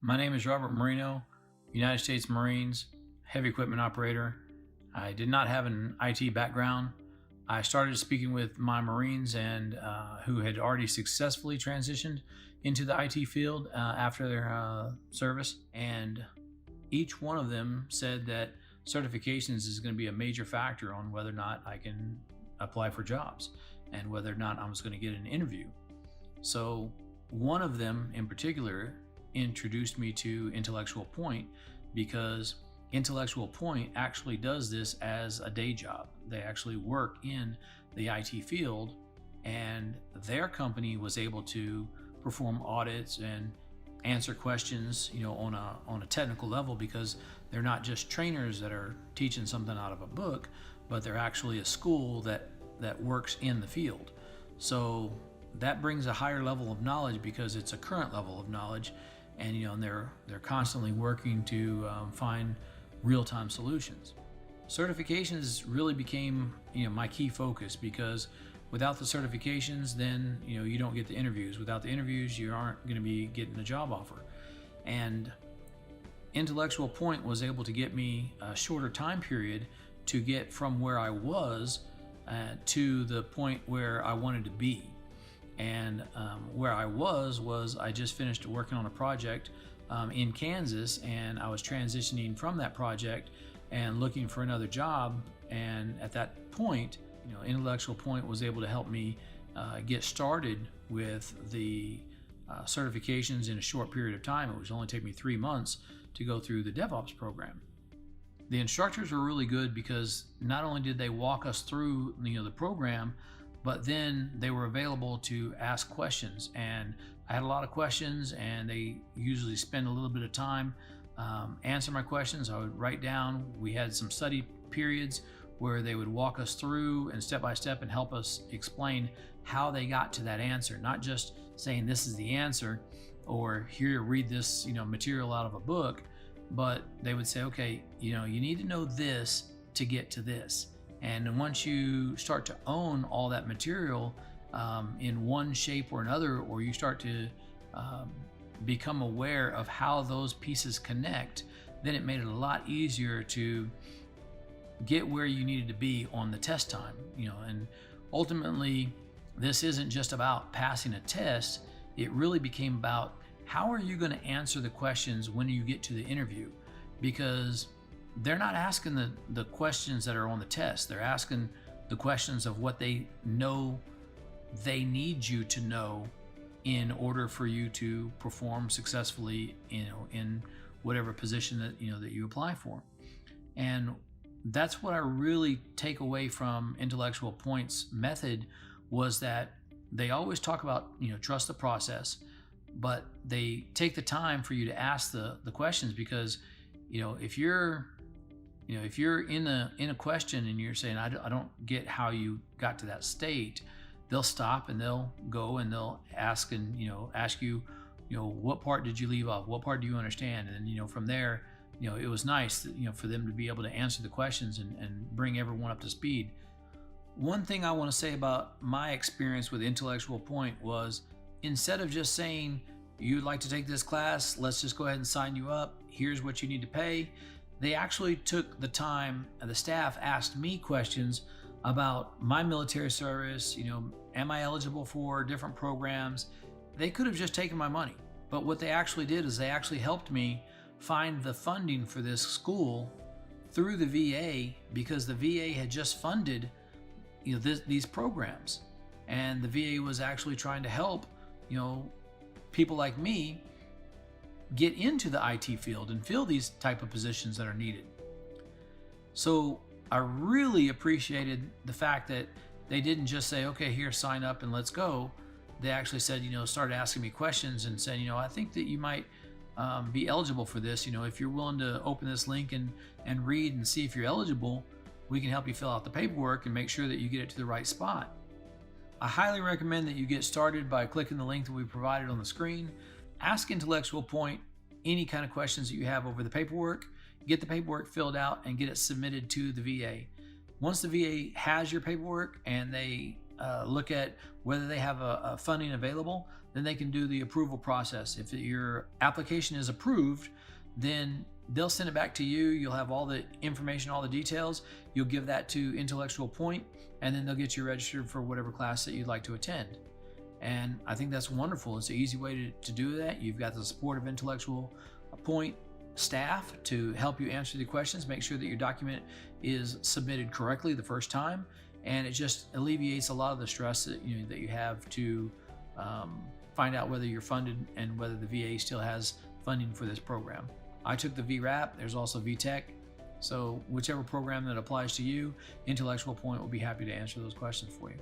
My name is Robert Moreno, United States Marines, heavy equipment operator. I did not have an IT background. I started speaking with my Marines and who had already successfully transitioned into the IT field after their service. And each one of them said that certifications is going to be a major factor on whether or not I can apply for jobs and whether or not I was going to get an interview. So one of them in particular introduced me to Intellectual Point, because Intellectual Point actually does this as a day job. They actually work in the IT field, and their company was able to perform audits and answer questions, on a technical level, because they're not just trainers that are teaching something out of a book, but they're actually a school that works in the field. So that brings a higher level of knowledge because it's a current level of knowledge, and they're constantly working to find real-time solutions. Certifications really became my key focus, because without the certifications, then you don't get the interviews. Without the interviews, you aren't going to be getting a job offer. And Intellectual Point was able to get me a shorter time period to get from where I was to the point where I wanted to be. And where I was I just finished working on a project in Kansas, and I was transitioning from that project and looking for another job. And at that point, Intellectual Point was able to help me get started with the certifications in a short period of time. It was only take me 3 months to go through the DevOps program. The instructors were really good because not only did they walk us through the program, but then they were available to ask questions. And I had a lot of questions, and they usually spend a little bit of time answer my questions. I would write down. We had some study periods where they would walk us through and step by step and help us explain how they got to that answer, not just saying this is the answer or here, read this material out of a book, but they would say, okay, you need to know this to get to this. And once you start to own all that material in one shape or another, or you start to become aware of how those pieces connect, then it made it a lot easier to get where you needed to be on the test time. And ultimately, this isn't just about passing a test. It really became about how are you going to answer the questions when you get to the interview, because they're not asking the questions that are on the test. They're asking the questions of what they know they need you to know in order for you to perform successfully, in whatever position that you apply for. And that's what I really take away from Intellectual Point's method, was that they always talk about trust the process, but they take the time for you to ask the questions, because if you're in a question and you're saying, I don't get how you got to that state, they'll stop and they'll go and they'll ask ask you, what part did you leave off? What part do you understand? And from there, it was nice for them to be able to answer the questions and bring everyone up to speed. One thing I want to say about my experience with Intellectual Point was, instead of just saying, you'd like to take this class, let's just go ahead and sign you up, here's what you need to pay, they actually took the time, and the staff asked me questions about my military service, am I eligible for different programs? They could have just taken my money, but what they actually did is they actually helped me find the funding for this school through the VA, because the VA had just funded these programs, and the VA was actually trying to help people like me get into the IT field and fill these type of positions that are needed. So I really appreciated the fact that they didn't just say, okay, here, sign up and let's go. They actually said, started asking me questions and said, I think that you might be eligible for this. If you're willing to open this link and read and see if you're eligible, we can help you fill out the paperwork and make sure that you get it to the right spot. I highly recommend that you get started by clicking the link that we provided on the screen. Ask Intellectual Point any kind of questions that you have over the paperwork. Get the paperwork filled out and get it submitted to the VA. Once the VA has your paperwork and they look at whether they have a funding available. Then they can do the approval process. If your application is approved, then they'll send it back to you. You'll have all the information, all the details. You'll give that to Intellectual Point, and then they'll get you registered for whatever class that you'd like to attend. And I think that's wonderful. It's an easy way to do that. You've got the support of Intellectual Point staff to help you answer the questions, make sure that your document is submitted correctly the first time, and it just alleviates a lot of the stress that you have to find out whether you're funded and whether the VA still has funding for this program. I took the VRAP. There's also VTech. So whichever program that applies to you, Intellectual Point will be happy to answer those questions for you.